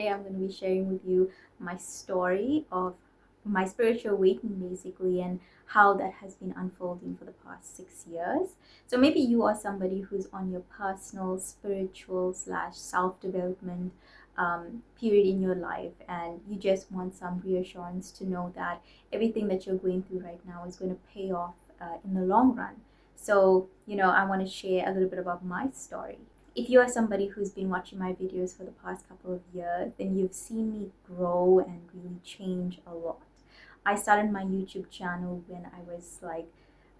Today I'm going to be sharing with you my story of my spiritual awakening basically, and how that has been unfolding for the past 6 years. So maybe you are somebody who's on your personal spiritual slash self-development period in your life, and you just want some reassurance to know that everything that you're going through right now is going to pay off in the long run. So I want to share a little bit about my story. If you are somebody who's been watching my videos for the past couple of years, then you've seen me grow and really change a lot. I started my YouTube channel when I was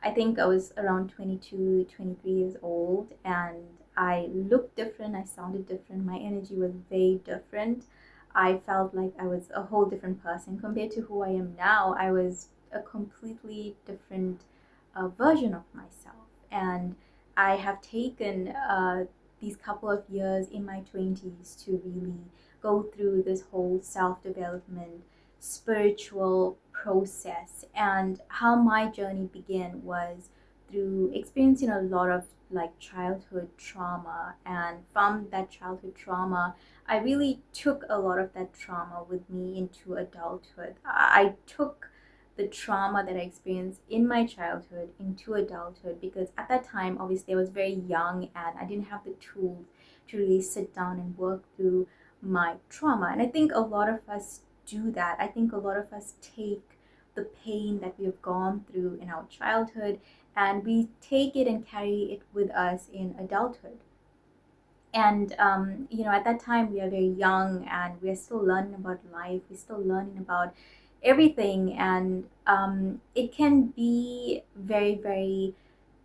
I think I was around 22, 23 years old, and I looked different, I sounded different, my energy was very different. I felt like I was a whole different person compared to who I am now. I was a completely different version of myself, and I have taken these couple of years in my 20s to really go through this whole self-development spiritual process. And how my journey began was through experiencing a lot of childhood trauma, and from that childhood trauma I really took a lot of that trauma with me into adulthood. I took the trauma that I experienced in my childhood into adulthood, because at that time, obviously, I was very young and I didn't have the tools to really sit down and work through my trauma. And I think a lot of us do that. I think a lot of us take the pain that we have gone through in our childhood and we take it and carry it with us in adulthood. And at that time we are very young and we're still learning about life, we're still learning about everything, and it can be very, very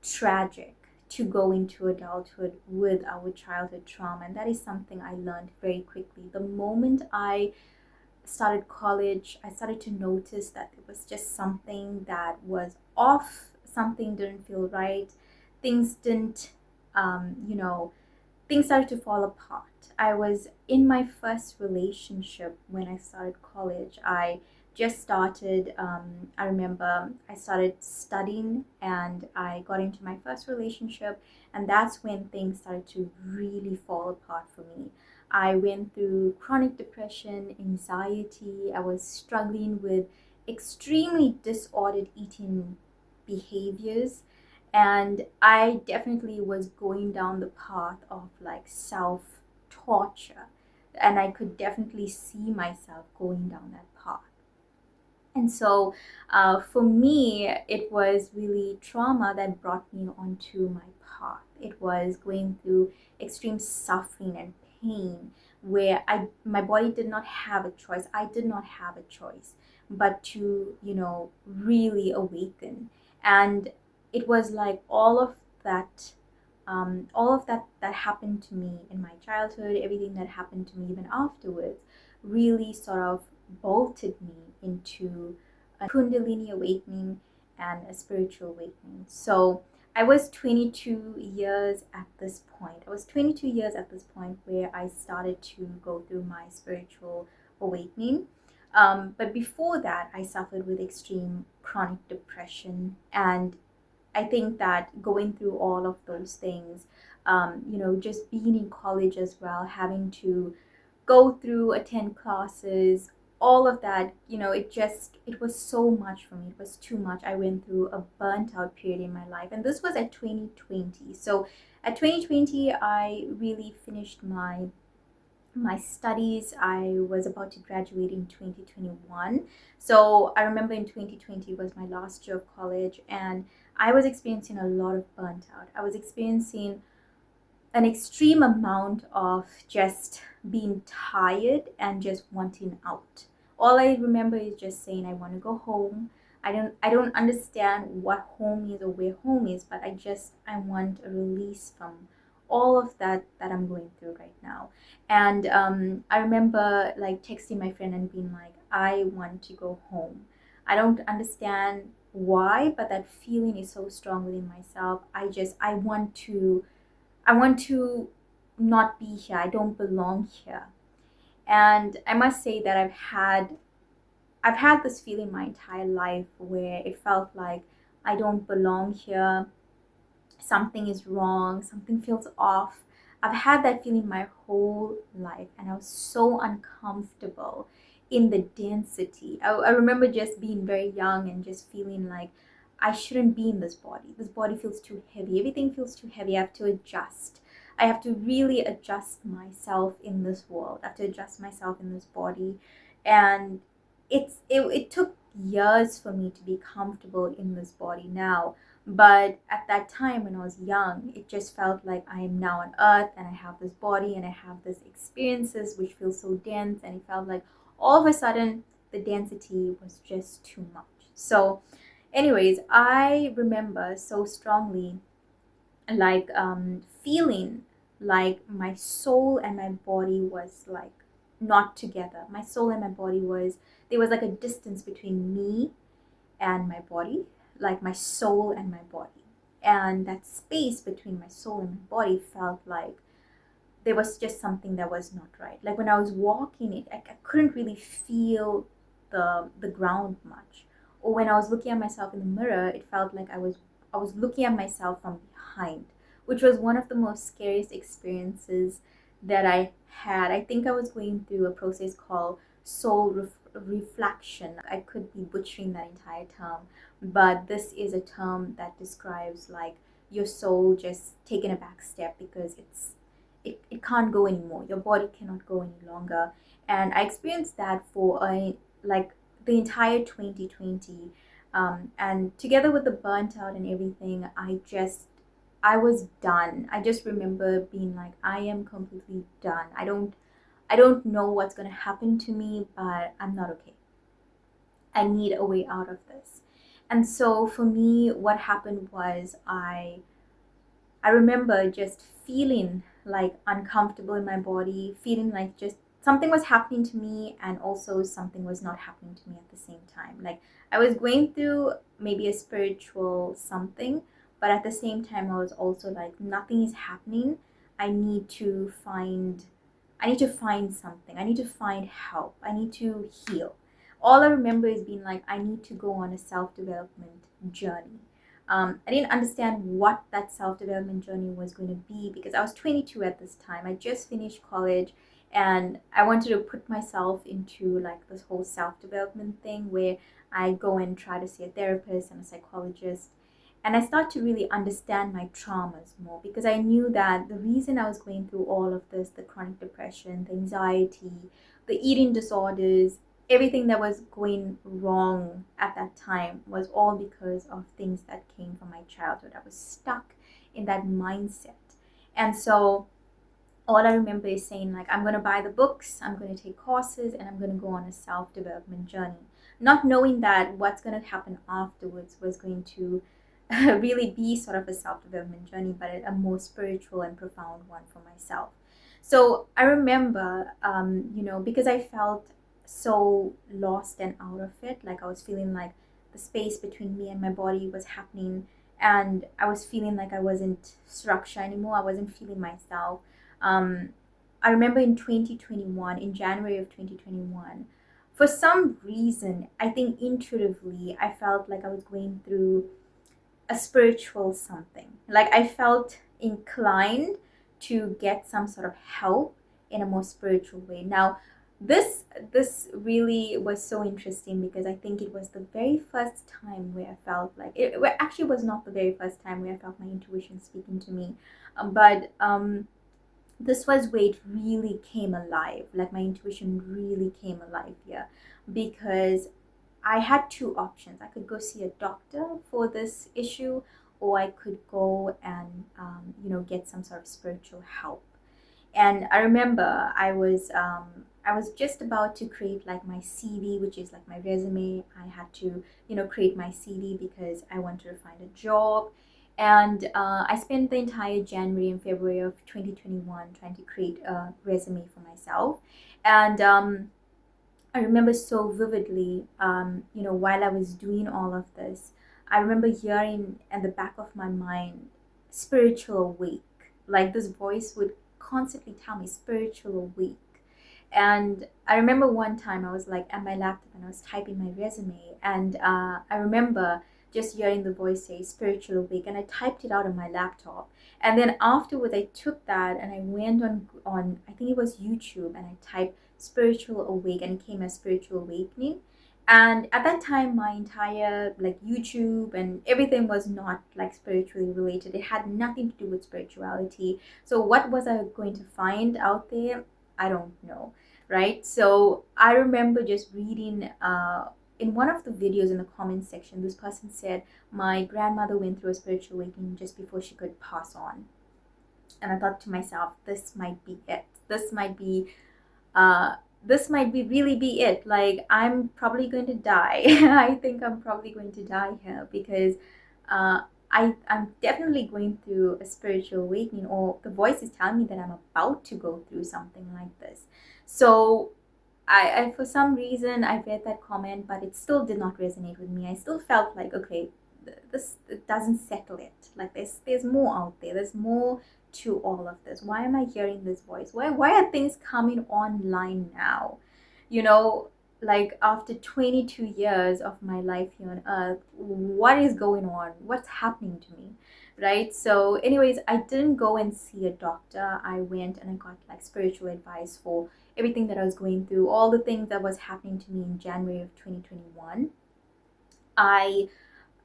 tragic to go into adulthood with our childhood trauma. And that is something I learned very quickly. The moment I started college, I started to notice that it was just something that was off, something didn't feel right, things didn't you know things started to fall apart. I was in my first relationship when I started college. I just started, I remember I started studying and I got into my first relationship, and that's when things started to really fall apart for me. I went through chronic depression, anxiety, I was struggling with extremely disordered eating behaviors, and I definitely was going down the path of self torture, and I could definitely see myself going down that path. And so for me, it was really trauma that brought me onto my path. It was going through extreme suffering and pain where my body did not have a choice. I did not have a choice but to, really awaken. And it was like all of that that happened to me in my childhood, everything that happened to me even afterwards, really sort of bolted me into a Kundalini awakening and a spiritual awakening. So I was 22 years at this point. I was 22 years at this point where I started to go through my spiritual awakening. But before that, I suffered with extreme chronic depression, and I think that going through all of those things, just being in college as well, having to go through, attend classes, all of that, it was so much for me. It was too much. I went through a burnt out period in my life. And this was at 2020. So at 2020, I really finished my studies. I was about to graduate in 2021. So I remember in 2020 was my last year of college, and I was experiencing a lot of burnt out. I was experiencing an extreme amount of just being tired and just wanting out. All I remember is just saying I want to go home. I don't understand what home is or where home is, but I want a release from all of that I'm going through right now. And I remember texting my friend and being like, I want to go home. I don't understand why, but that feeling is so strong within myself. I want to not be here. I don't belong here. And I must say that I've had this feeling my entire life where it felt like I don't belong here. Something is wrong, something feels off. I've had that feeling my whole life, and I was so uncomfortable in the density. I remember just being very young and just feeling like I shouldn't be in this body. This body feels too heavy. Everything feels too heavy. I have to adjust. I have to really adjust myself in this world. I have to adjust myself in this body. And it took years for me to be comfortable in this body now. But at that time when I was young, it just felt like I am now on earth and I have this body and I have these experiences which feel so dense, and it felt like all of a sudden the density was just too much. So anyways, I remember so strongly like feeling like my soul and my body was like not together. My soul and my body was, there was like a distance between me and my body, like my soul and my body. And that space between my soul and my body felt like there was just something that was not right. Like when I was walking it, I couldn't really feel the ground much. Or when I was looking at myself in the mirror, it felt like I was looking at myself from behind, which was one of the most scariest experiences that I had. I think I was going through a process called reflection. I could be butchering that entire term, but this is a term that describes like your soul just taking a back step because it can't go anymore. Your body cannot go any longer. And I experienced that for like the entire 2020. And together with the burnt out and everything, I was done. I just remember being like, I am completely done. I don't know what's gonna happen to me, but I'm not okay. I need a way out of this. And so for me, what happened was I remember just feeling like uncomfortable in my body, feeling like just something was happening to me and also something was not happening to me at the same time. Like I was going through maybe a spiritual something, but at the same time I was also like nothing is happening. I need to find I need to find something. I need to find help. I need to heal. All I remember is being like I need to go on a self-development journey. I didn't understand what that self development journey was going to be because I was 22 at this time. I just finished college and I wanted to put myself into like this whole self development thing where I go and try to see a therapist and a psychologist. And I start to really understand my traumas more because I knew that the reason I was going through all of this, the chronic depression, the anxiety, the eating disorders, everything that was going wrong at that time was all because of things that came from my childhood. I was stuck in that mindset. And so all I remember is saying like I'm going to buy the books, I'm going to take courses, and I'm going to go on a self-development journey, not knowing that what's going to happen afterwards was going to really be sort of a self-development journey, but a more spiritual and profound one for myself. So I remember, because I felt so lost and out of it, like I was feeling like the space between me and my body was happening, and I was feeling like I wasn't structure anymore. I wasn't feeling myself. um, I remember in 2021, in January of 2021, for some reason, I think intuitively, I felt like I was going through a spiritual something. Like I felt inclined to get some sort of help in a more spiritual way. Now, this really was so interesting because I think it was the very first time where I felt like it well, actually was not the very first time where I felt my intuition speaking to me, but this was where it really came alive. Like my intuition really came alive here because I had two options. I could go see a doctor for this issue, or I could go and get some sort of spiritual help. And I remember I was just about to create like my CV, which is like my resume. I had to create my CV because I wanted to find a job. And I spent the entire January and February of 2021 trying to create a resume for myself. And I remember so vividly, while I was doing all of this, I remember hearing at the back of my mind, spiritual awake. Like this voice would constantly tell me, spiritual awake. And I remember one time I was like at my laptop and I was typing my resume. And I remember just hearing the voice say spiritual awake, and I typed it out on my laptop. And then afterwards I took that and I went on I think it was YouTube, and I typed spiritual awake, and it came as spiritual awakening. And at that time my entire like YouTube and everything was not like spiritually related. It had nothing to do with spirituality. So what was I going to find out there? I don't know, right? So I remember just reading in one of the videos in the comment section, this person said my grandmother went through a spiritual awakening just before she could pass on. And I thought to myself, this might be it. Uh, this might be really be it. Like, I'm probably going to die. I think I'm probably going to die here, because uh, I'm definitely going through a spiritual awakening, or the voice is telling me that I'm about to go through something like this. So I for some reason I read that comment, but it still did not resonate with me. I still felt like, okay, this it doesn't settle it. Like, there's more out there. There's more to all of this. Why am I hearing this voice? Why are things coming online now? You know, like after 22 years of my life here on earth, what is going on? What's happening to me? Right? So anyways, I didn't go and see a doctor. I went and I got like spiritual advice for everything that I was going through, all the things that was happening to me in January of 2021. I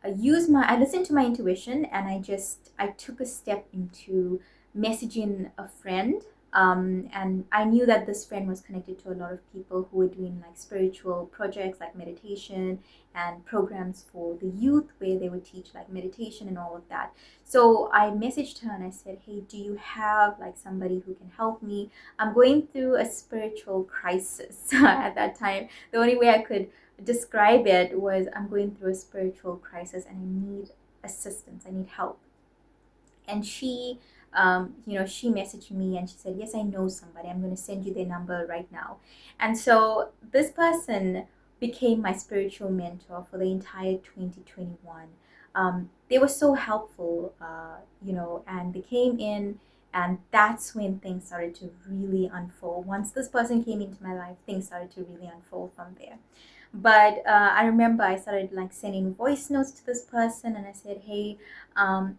I listened to my intuition, and I took a step into messaging a friend. And I knew that this friend was connected to a lot of people who were doing like spiritual projects like meditation and programs for the youth, where they would teach like meditation and all of that. So I messaged her and I said, hey, do you have like somebody who can help me? I'm going through a spiritual crisis at that time. The only way I could describe it was, I'm going through a spiritual crisis and I need assistance, I need help. And she messaged me and she said, yes, I know somebody, I'm going to send you their number right now. And so this person became my spiritual mentor for the entire 2021. They were so helpful, and they came in, and that's when things started to really unfold. Once this person came into my life, things started to really unfold from there. But I remember I started like sending voice notes to this person, and I said, hey, I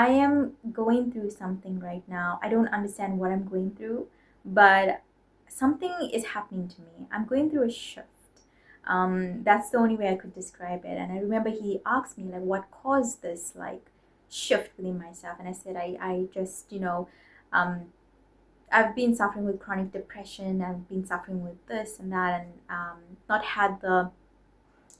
am going through something right now. I don't understand what I'm going through, but something is happening to me. I'm going through a shift. That's the only way I could describe it. And I remember he asked me like, what caused this like shift within myself? And I said, I just, um, I've been suffering with chronic depression. I've been suffering with this and that, and not had the,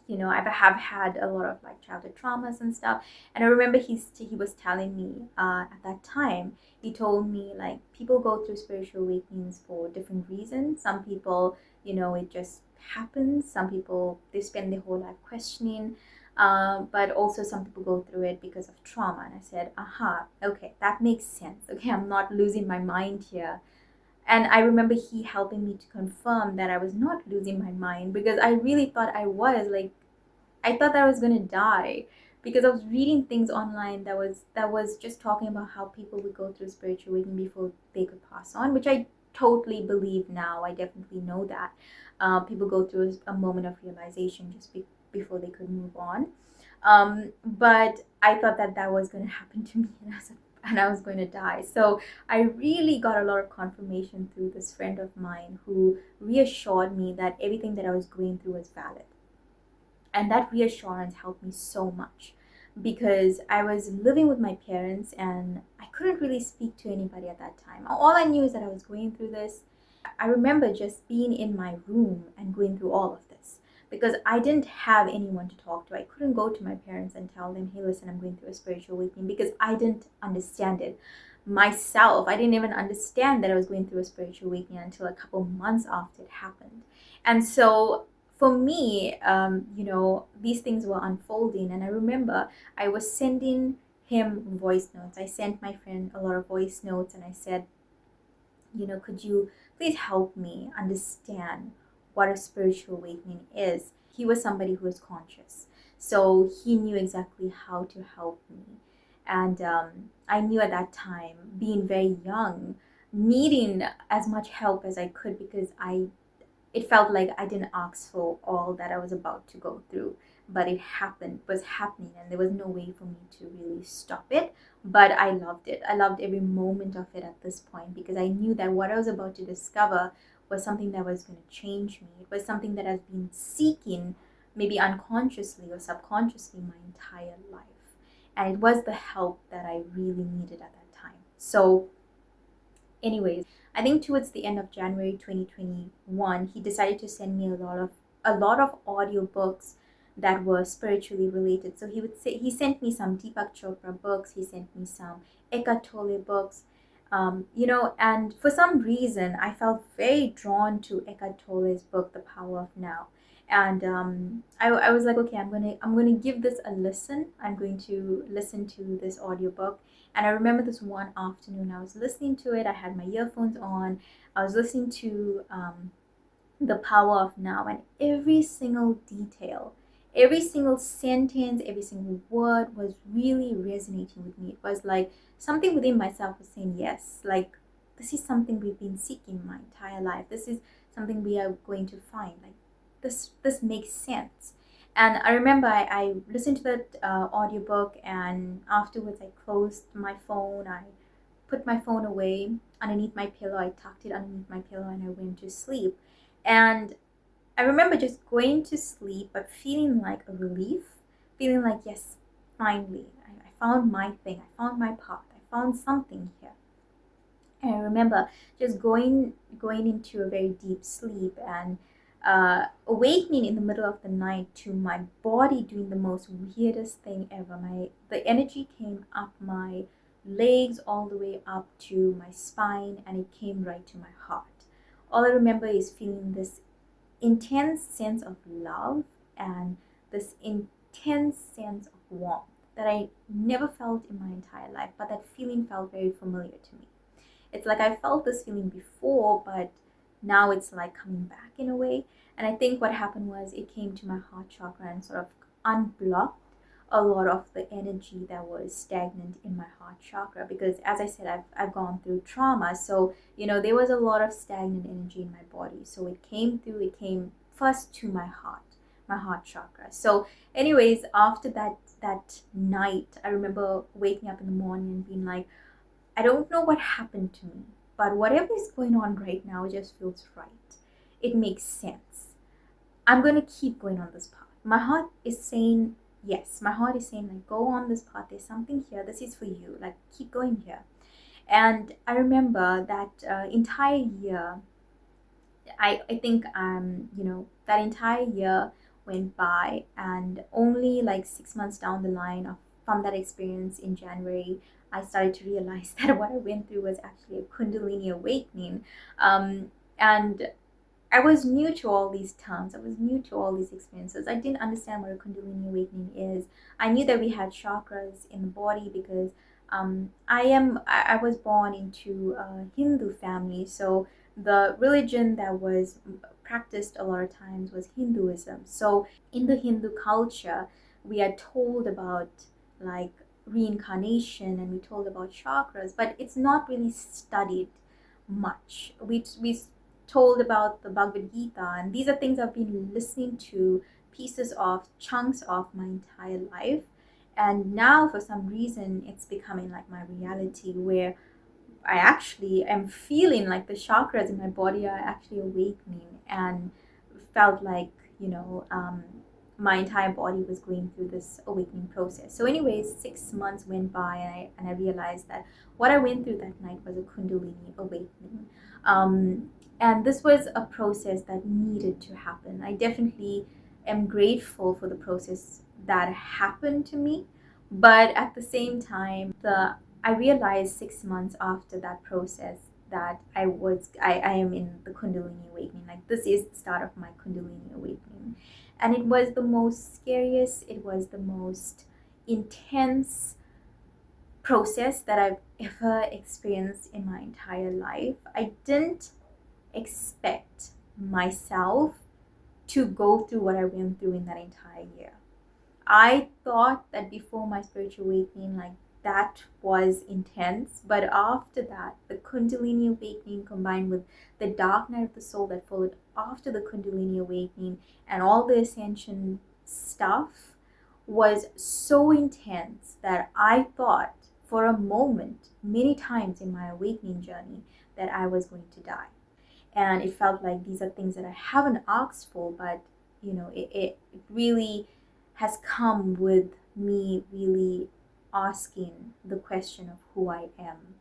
I have had a lot of like childhood traumas and stuff. And I remember he was telling me at that time, he told me like, people go through spiritual awakenings for different reasons. Some people, it just happens. Some people, they spend their whole life questioning. But also some people go through it because of trauma. And I said, aha, okay, that makes sense. Okay, I'm not losing my mind here. And I remember he helping me to confirm that I was not losing my mind, because I really thought I was. Like, I thought that I was gonna die, because I was reading things online that was just talking about how people would go through spiritual awakening before they could pass on, which I totally believe now. I definitely know that people go through a moment of realization just before they could move on. But I thought that was going to happen to me, and I was going to die. So I really got a lot of confirmation through this friend of mine who reassured me that everything that I was going through was valid. And that reassurance helped me so much, because I was living with my parents and I couldn't really speak to anybody at that time. All I knew is that I was going through this. I remember just being in my room and going through all of this, because I didn't have anyone to talk to. I couldn't go to my parents and tell them, hey, listen, I'm going through a spiritual awakening, because I didn't understand it myself. I didn't even understand that I was going through a spiritual awakening until a couple months after it happened. And so for me, these things were unfolding. And I remember I was sending him voice notes. I sent my friend a lot of voice notes, and I said, could you please help me understand what a spiritual awakening is? He was somebody who was conscious, so he knew exactly how to help me. And I knew at that time, being very young, needing as much help as I could, because it felt like I didn't ask for all that I was about to go through. but it happened, was happening, and there was no way for me to really stop it. But I loved it. I loved every moment of it at this point, because I knew that what I was about to discover was something that was going to change me. It was something that I've been seeking, maybe unconsciously or subconsciously, my entire life. And it was the help that I really needed at that time. So anyways, I think towards the end of January 2021, he decided to send me a lot of audiobooks that were spiritually related. So he sent me some Deepak Chopra books, he sent me some Eckhart Tolle books. And for some reason I felt very drawn to Eckhart Tolle's book, The Power of Now. And I was like, okay, I'm gonna give this a listen. I'm going to listen to this audiobook. And I remember this one afternoon, I was listening to it. I had my earphones on. I was listening to The Power of Now, and every single detail, every single sentence, every single word was really resonating with me. It was like something within myself was saying, yes, like this is something we've been seeking my entire life. This is something we are going to find. Like this makes sense. And I remember I listened to that audiobook, and afterwards I closed my phone. I put my phone away underneath my pillow. I tucked it underneath my pillow and I went to sleep. And I remember just going to sleep, but feeling like a relief, feeling like, yes, finally, I found my thing. I found my path. I found something here. And I remember just going into a very deep sleep, and awakening in the middle of the night to my body doing the most weirdest thing ever. The energy came up my legs all the way up to my spine, and it came right to my heart. All I remember is feeling this intense sense of love and this intense sense of warmth that I never felt in my entire life, but that feeling felt very familiar to me. It's like I felt this feeling before, but now it's like coming back in a way. And I think what happened was it came to my heart chakra and sort of unblocked a lot of the energy that was stagnant in my heart chakra, because as I said, I've gone through trauma. So there was a lot of stagnant energy in my body. So it came first to my heart chakra. So anyways, after that night, I remember waking up in the morning and being like, I don't know what happened to me, but whatever is going on right now, it just feels right. It makes sense. I'm going to keep going on this path. My heart is saying, yes. My heart is saying, like, go on this path. There's something here. This is for you. Like, keep going here. And I remember that entire year, I think, that entire year went by, and only like 6 months down the line from that experience in January, I started to realize that what I went through was actually a Kundalini awakening. And I was new to all these terms. I was new to all these experiences. I didn't understand what a Kundalini awakening is. I knew that we had chakras in the body because I was born into a Hindu family. So the religion that was practiced a lot of times was Hinduism. So in the Hindu culture, we are told about like reincarnation, and we told about chakras, but it's not really studied much. We told about the Bhagavad Gita, and these are things I've been listening to pieces of, chunks of my entire life. And now for some reason it's becoming like my reality, where I actually am feeling like the chakras in my body are actually awakening, and felt like, my entire body was going through this awakening process. So anyways, 6 months went by, and I realized that what I went through that night was a Kundalini awakening. And this was a process that needed to happen. I definitely am grateful for the process that happened to me, but at the same time, I realized 6 months after that process that I am in the Kundalini awakening. Like, this is the start of my Kundalini awakening. And it was the most scariest, it was the most intense process that I've ever experienced in my entire life. I didn't expect myself to go through what I went through in that entire year. I thought that before my spiritual awakening, like, that was intense, but after that, the Kundalini awakening combined with the dark night of the soul that followed after the Kundalini awakening, and all the ascension stuff was so intense that I thought for a moment, many times in my awakening journey, that I was going to die. And it felt like these are things that I haven't asked for, but it really has come with me really asking the question of who I am,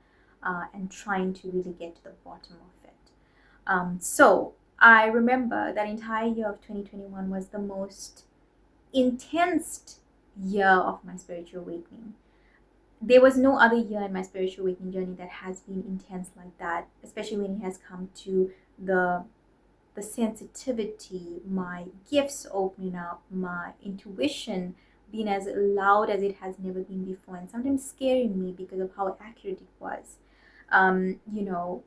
and trying to really get to the bottom of it. So I remember that entire year of 2021 was the most intense year of my spiritual awakening. There was no other year in my spiritual awakening journey that has been intense like that, especially when it has come to the sensitivity, my gifts opening up, my intuition being as loud as it has never been before, and sometimes scaring me because of how accurate it was.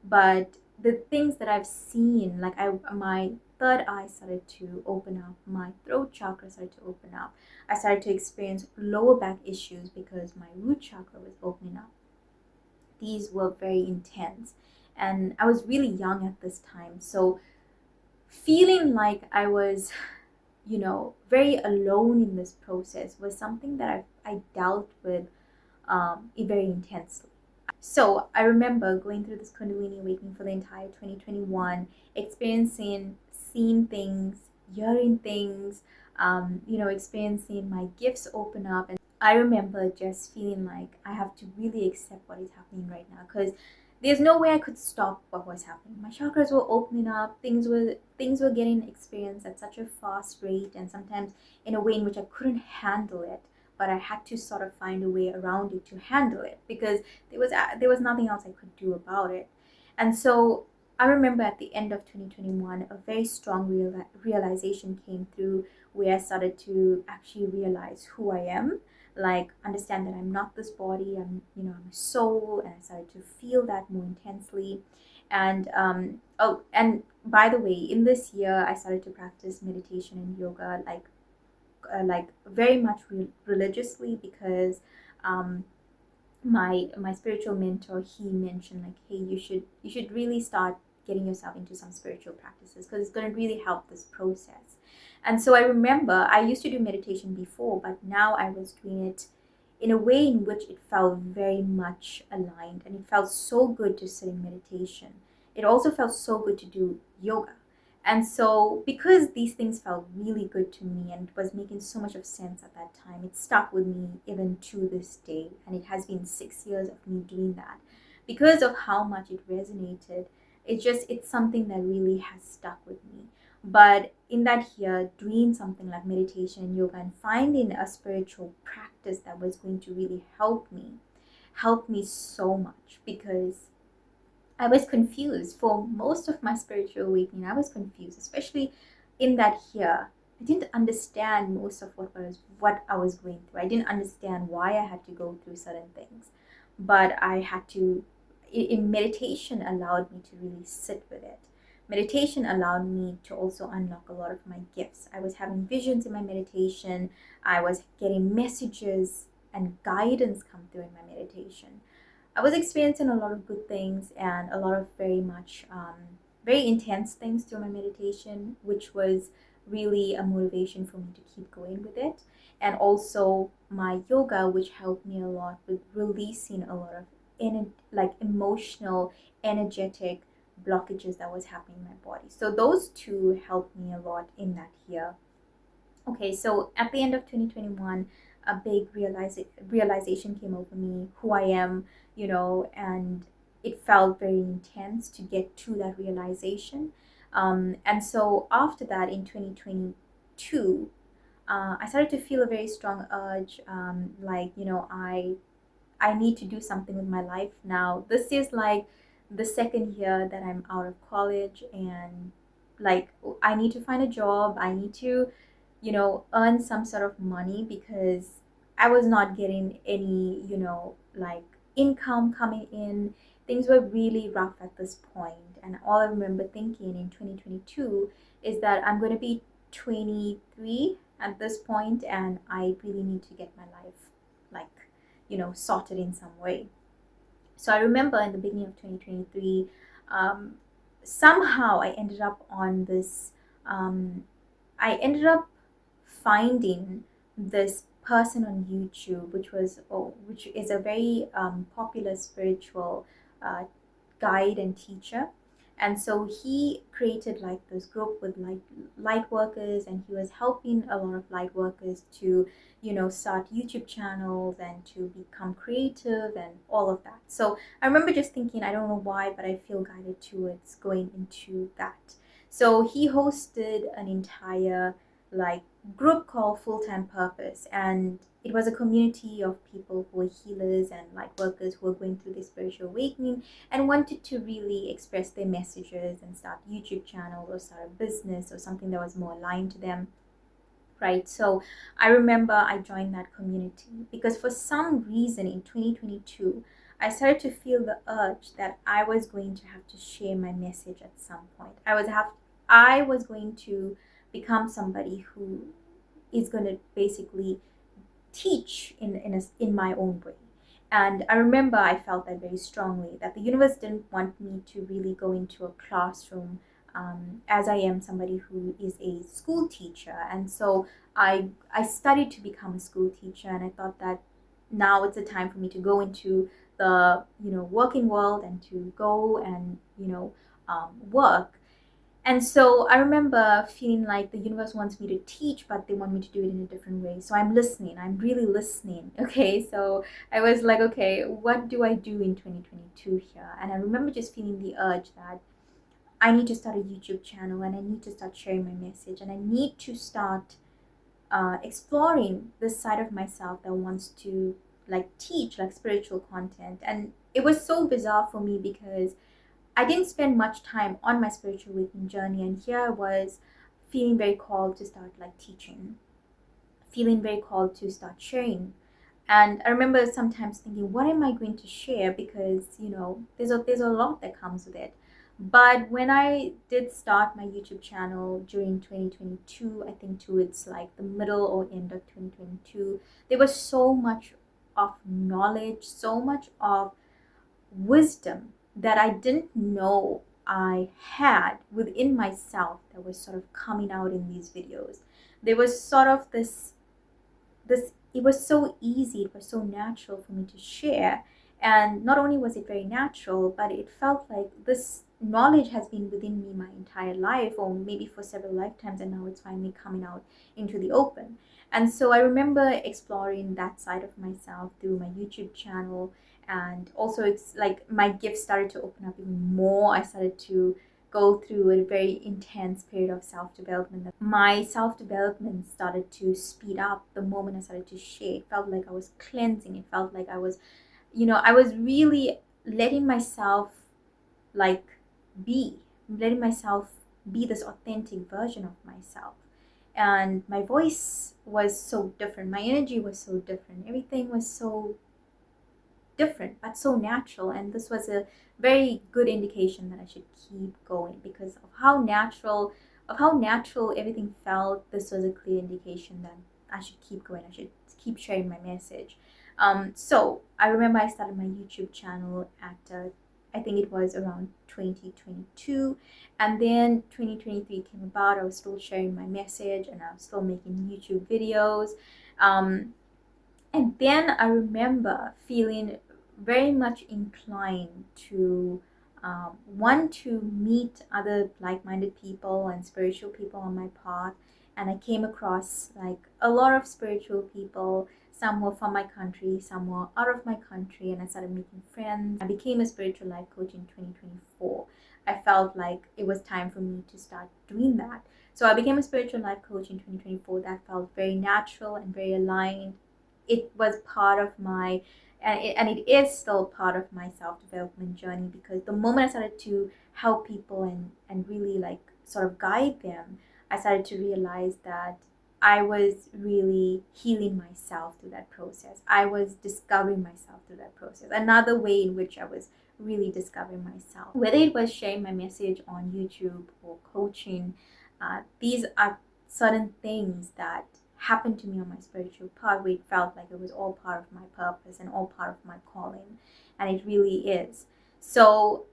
But the things that I've seen, like my third eye started to open up, my throat chakra started to open up. I started to experience lower back issues because my root chakra was opening up. These were very intense, and I was really young at this time, so feeling like I was, very alone in this process was something that I dealt with very intensely. So I remember going through this Kundalini awakening for the entire 2021, experiencing, seeing things, hearing things, experiencing my gifts open up. And I remember just feeling like I have to really accept what is happening right now, because there's no way I could stop what was happening. My chakras were opening up, things were getting experienced at such a fast rate, and sometimes in a way in which I couldn't handle it, but I had to sort of find a way around it to handle it, because there was nothing else I could do about it. And so I remember at the end of 2021, a very strong realization came through, where I started to actually realize who I am, like understand that I'm not this body. I'm a soul, and I started to feel that more intensely. And and by the way, in this year, I started to practice meditation and yoga, like very much religiously, because my spiritual mentor, he mentioned like, hey, you should really start getting yourself into some spiritual practices, because it's going to really help this process. And so I remember I used to do meditation before, but now I was doing it in a way in which it felt very much aligned, and it felt so good to sit in meditation. It also felt so good to do yoga. And so, because these things felt really good to me and it was making so much of sense at that time, it stuck with me even to this day. And it has been 6 years of me doing that. Because of how much it resonated, it's something that really has stuck with me. But in that year, doing something like meditation and yoga and finding a spiritual practice that was going to really help me so much, because I was confused for most of my spiritual awakening. I was confused, especially in that year. I didn't understand most of what I was going through. I didn't understand why I had to go through certain things, but I had to. In meditation allowed me to really sit with it. Meditation allowed me to also unlock a lot of my gifts. I was having visions in my meditation. I was getting messages and guidance come through in my meditation. I was experiencing a lot of good things and a lot of very much, very intense things through my meditation, which was really a motivation for me to keep going with it. And also my yoga, which helped me a lot with releasing a lot of emotional, energetic blockages that was happening in my body. So those two helped me a lot in that year. Okay, so at the end of 2021, a big realization came over me, who I am, and it felt very intense to get to that realization. And so after that, in 2022, I started to feel a very strong urge, I need to do something with my life now. This is like the second year that I'm out of college, and like I need to find a job. I need to, earn some sort of money, because I was not getting any, like income coming in. Things were really rough at this point, and all I remember thinking in 2022 is that I'm going to be 23 at this point, and I really need to get my life like sorted in some way. So I remember in the beginning of 2023, somehow I ended up on this. I ended up finding this person on YouTube, which is a very popular spiritual uh, guide and teacher. And so he created like this group with like light workers, and he was helping a lot of light workers to, start YouTube channels and to become creative and all of that. So I remember just thinking, I don't know why, but I feel guided towards going into that. So he hosted an entire like group called Full Time Purpose, and it was a community of people who were healers and light workers who were going through this spiritual awakening and wanted to really express their messages and start YouTube channel or start a business or something that was more aligned to them, right? So I remember I joined that community because for some reason in 2022 I started to feel the urge that I was going to have to share my message at some point. I was going to become somebody who is going to basically teach in my own way. And I remember I felt that very strongly, that the universe didn't want me to really go into a classroom, as I am somebody who is a school teacher. And so I studied to become a school teacher, and I thought that now it's a time for me to go into the working world and to go and work. And so I remember feeling like the universe wants me to teach, but they want me to do it in a different way. So I'm listening. I'm really listening. Okay. So I was like, okay, what do I do in 2022 here? And I remember just feeling the urge that I need to start a YouTube channel, and I need to start sharing my message, and I need to start exploring this side of myself that wants to like teach like spiritual content. And it was so bizarre for me because I didn't spend much time on my spiritual awakening journey, and here I was feeling very called to start like teaching, feeling very called to start sharing. And I remember sometimes thinking, what am I going to share? Because there's a lot that comes with it. But when I did start my YouTube channel during 2022, I think towards like the middle or end of 2022, there was so much of knowledge, so much of wisdom that I didn't know I had within myself that was sort of coming out in these videos. There was sort of this it was so easy, it was so natural for me to share. And not only was it very natural, but it felt like this knowledge has been within me my entire life, or maybe for several lifetimes, and now it's finally coming out into the open. And so I remember exploring that side of myself through my YouTube channel. And also it's like my gifts started to open up even more. I started to go through a very intense period of self-development. My self-development started to speed up the moment I started to share. It felt like I was cleansing. It felt like I was really letting myself like letting myself be this authentic version of myself. And my voice was so different. My energy was so different. Everything was so different but so natural. And this was a very good indication that I should keep going because of how natural everything felt. This was a clear indication that I should keep going. I should keep sharing my message. So I remember I started my YouTube channel at I think it was around 2022, and then 2023 came about. I was still sharing my message and I was still making YouTube videos. And then I remember feeling very much inclined to want to meet other like-minded people and spiritual people on my path. And I came across like a lot of spiritual people. Some were from my country, some were out of my country, and I started making friends. I became a spiritual life coach in 2024. I felt like it was time for me to start doing that. So I became a spiritual life coach in 2024. That felt very natural and very aligned. It was part of my and it is still part of my self-development journey, because the moment I started to help people and really like sort of guide them, I started to realize that I was really healing myself through that process. I was discovering myself through that process. Another way in which I was really discovering myself, whether it was sharing my message on YouTube or coaching, these are certain things that happened to me on my spiritual path where it felt like it was all part of my purpose and all part of my calling. And it really is. So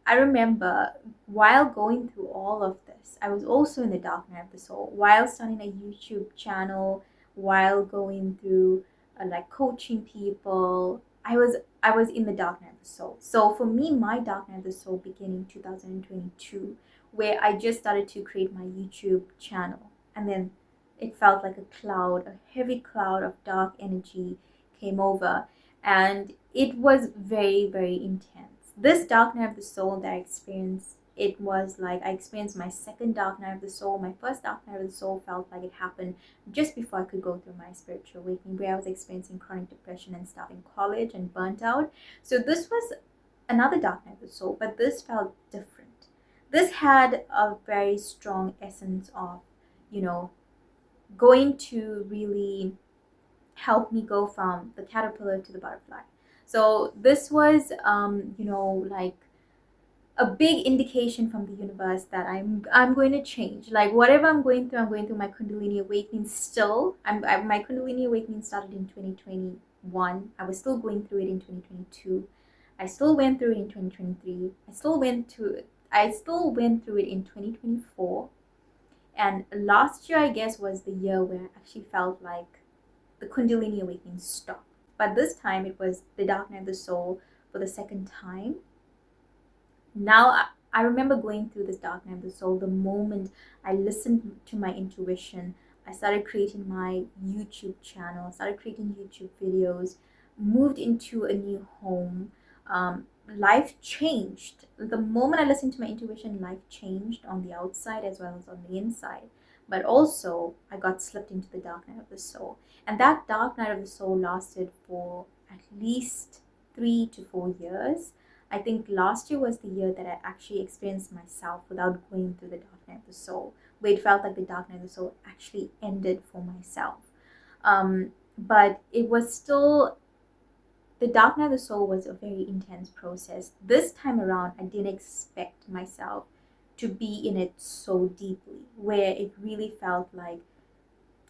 I remember while going through all of this, I was also in the dark night of the soul. While starting a YouTube channel, while going through like coaching people, I was in the dark night of the soul. So for me, my dark night of the soul began in 2022, where I just started to create my YouTube channel, and then it felt like a cloud, a heavy cloud of dark energy came over, and it was very, very intense. This dark night of the soul that I experienced, it was like I experienced my second dark night of the soul. My first dark night of the soul felt like it happened just before I could go through my spiritual awakening, where I was experiencing chronic depression and stuff in college and burnt out. So this was another dark night of the soul, but this felt different. This had a very strong essence of, you know, going to really help me go from the caterpillar to the butterfly. So this was, like a big indication from the universe that I'm going to change. Like whatever I'm going through my Kundalini awakening still. My Kundalini awakening started in 2021. I was still going through it in 2022. I still went through it in 2023. I still went through it in 2024. And last year, I guess, was the year where I actually felt like the Kundalini awakening stopped. But this time it was the dark night of the soul for the second time. Now I remember going through this dark night of the soul the moment I listened to my intuition. I started creating my YouTube channel, started creating YouTube videos, moved into a new home. Life changed. The moment I listened to my intuition, life changed on the outside as well as on the inside. But also, I got slipped into the dark night of the soul. And that dark night of the soul lasted for at least 3 to 4 years. I think last year was the year that I actually experienced myself without going through the dark night of the soul, where it felt like the dark night of the soul actually ended for myself. But it was still, the dark night of the soul was a very intense process. This time around, I didn't expect myself to be in it so deeply, where it really felt like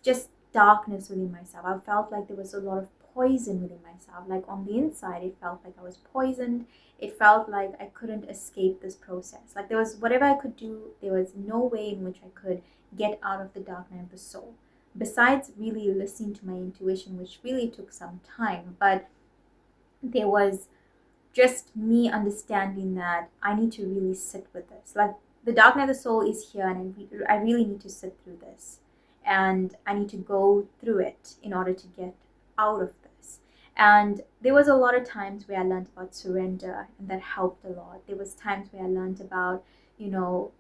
just darkness within myself. I felt like there was a lot of poison within myself. Like on the inside, it felt like I was poisoned. It felt like I couldn't escape this process. Like there was whatever I could do, there was no way in which I could get out of the dark night of the soul. Besides really listening to my intuition, which really took some time, but there was just me understanding that I need to really sit with this. Like the dark night of the soul is here, and I really need to sit through this, and I need to go through it in order to get out of this. And there was a lot of times where I learned about surrender, and that helped a lot. There was times where I learned about,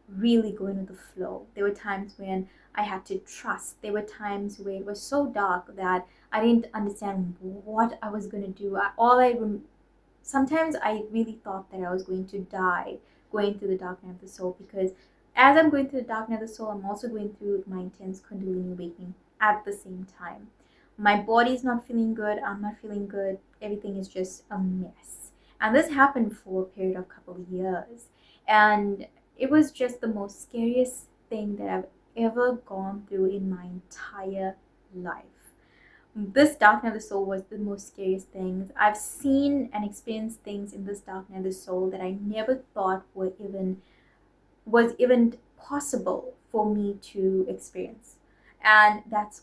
really going with the flow. There were times when I had to trust. There were times where it was so dark that I didn't understand what I was going to do. Sometimes I really thought that I was going to die going through the dark night of the soul, because as I'm going through the dark night of the soul, I'm also going through my intense Kundalini awakening at the same time. My body's not feeling good. I'm not feeling good. Everything is just a mess. And this happened for a period of a couple of years. And it was just the most scariest thing that I've ever gone through in my entire life. This dark night of the soul was the most scariest things. I've seen and experienced things in this dark night of the soul that I never thought was even possible for me to experience. And that's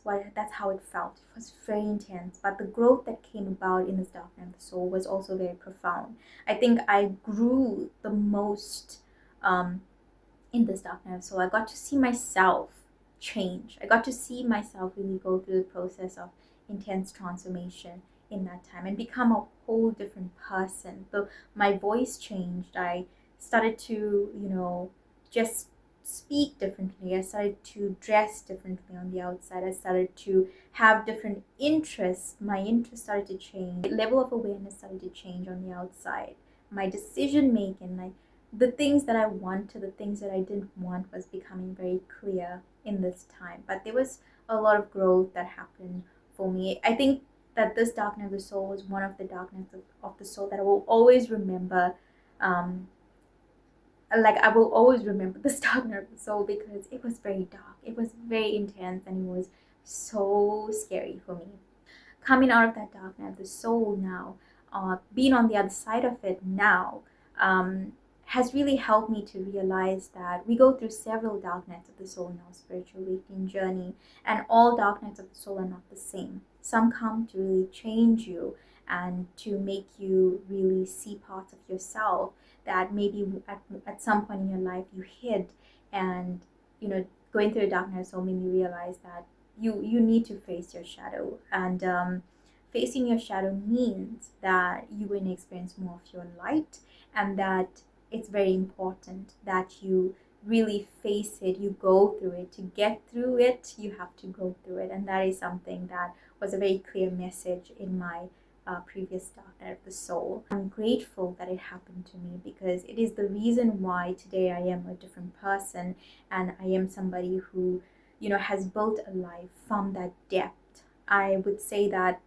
how it felt. It was very intense. But the growth that came about in this dark night of the soul was also very profound. I think I grew the most in this dark night of the soul. I got to see myself change. I got to see myself really go through the process of intense transformation in that time and become a whole different person. So my voice changed. I started to, just speak differently. I started to dress differently on the outside. I started to have different interests. My interests started to change. The level of awareness started to change on the outside. My decision making, like the things that I wanted, the things that I didn't want, was becoming very clear in this time. But there was a lot of growth that happened for me. I think that this dark night of the soul was one of the dark nights of the soul that I will always remember. I will always remember this dark night of the soul, because it was very dark. It was very intense, and it was so scary for me. Coming out of that dark night of the soul now, being on the other side of it now, has really helped me to realize that we go through several dark nights of the soul in our spiritual awakening journey, and all dark nights of the soul are not the same. Some come to really change you and to make you really see parts of yourself that maybe at some point in your life you hid. And going through a dark night of the soul made me realize that you need to face your shadow. And facing your shadow means that you will experience more of your light, and that it's very important that you really face it, you go through it. To get through it, you have to go through it. And that is something that was a very clear message in my previous dark night of the soul. I'm grateful that it happened to me, because it is the reason why today I am a different person, and I am somebody who has built a life from that depth. I would say that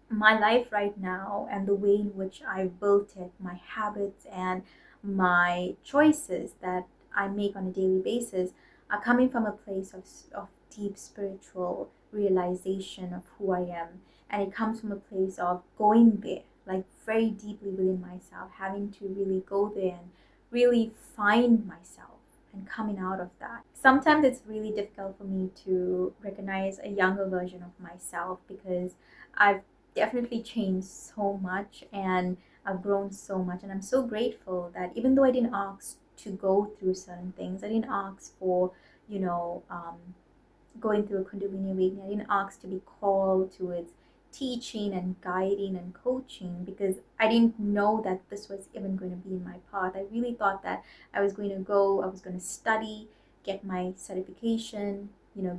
my life right now and the way in which I've built it, my habits and my choices that I make on a daily basis, are coming from a place of deep spiritual realization of who I am. And it comes from a place of going there, like very deeply within myself, having to really go there and really find myself and coming out of that. Sometimes it's really difficult for me to recognize a younger version of myself, because I've definitely changed so much and I've grown so much. And I'm so grateful that even though I didn't ask to go through certain things, I didn't ask for, going through a Kundalini awakening, I didn't ask to be called towards teaching and guiding and coaching, because I didn't know that this was even going to be in my path. I really thought that I was going to study, get my certification,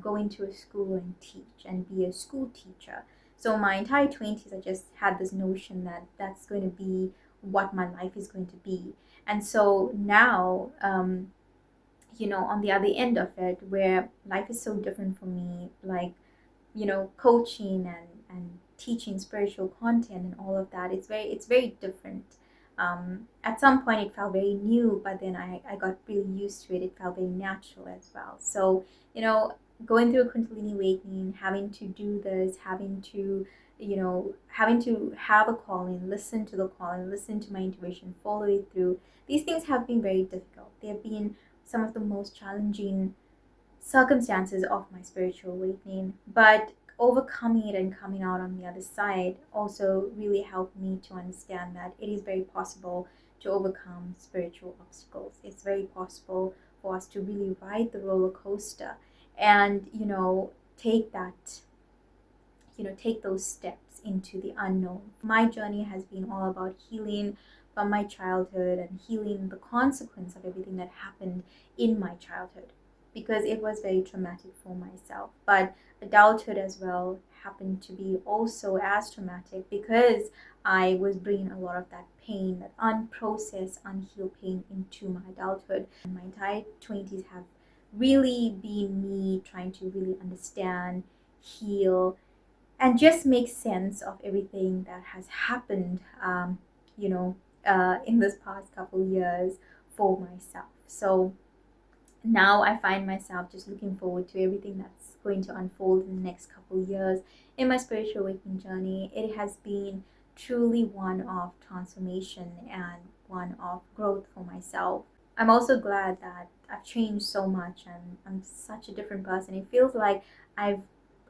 go into a school and teach and be a school teacher. So my entire 20s, I just had this notion that that's going to be what my life is going to be. And so now, on the other end of it, where life is so different for me, like, coaching and teaching spiritual content and all of that, it's very different. At some point it felt very new, but then I got really used to it. It felt very natural as well. So, going through a Kundalini awakening, having to do this, having to have a calling, listen to the calling, listen to my intuition, follow it through. These things have been very difficult. They have been some of the most challenging circumstances of my spiritual awakening, but overcoming it and coming out on the other side also really helped me to understand that it is very possible to overcome spiritual obstacles. It's very possible for us to really ride the roller coaster and take those steps into the unknown. My journey has been all about healing from my childhood and healing the consequence of everything that happened in my childhood, because it was very traumatic for myself. But adulthood as well happened to be also as traumatic, because I was bringing a lot of that pain, that unprocessed, unhealed pain, into my adulthood. And my entire 20s have really been me trying to really understand, heal, and just make sense of everything that has happened, in this past couple years for myself. So now I find myself just looking forward to everything that's going to unfold in the next couple years in my spiritual awakening journey. It has been truly one of transformation and one of growth for myself. I'm also glad that I've changed so much and I'm such a different person. It feels like I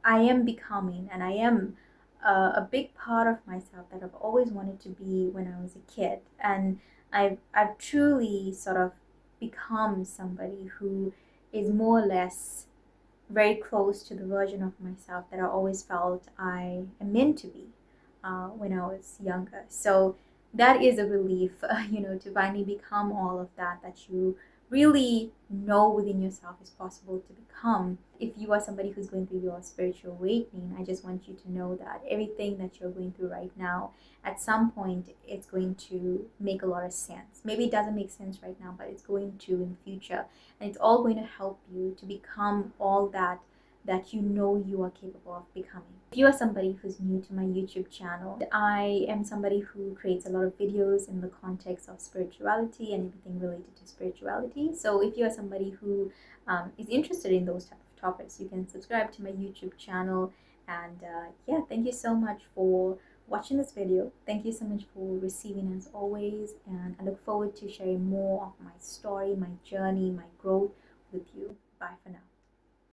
am becoming, and I am a big part of myself that I've always wanted to be when I was a kid. And I've truly sort of become somebody who is more or less very close to the version of myself that I always felt I am meant to be when I was younger. So that is a relief, to finally become all of that you really know within yourself is possible to become. If you are somebody who's going through your spiritual awakening, I just want you to know that everything that you're going through right now, at some point, it's going to make a lot of sense. Maybe it doesn't make sense right now, but it's going to in the future. And it's all going to help you to become all that you are capable of becoming. If you are somebody who's new to my YouTube channel, I am somebody who creates a lot of videos in the context of spirituality and everything related to spirituality. So if you are somebody who is interested in those type of topics, you can subscribe to my YouTube channel. And thank you so much for watching this video. Thank you so much for receiving as always, and I look forward to sharing more of my story, my journey, my growth with you. Bye for now.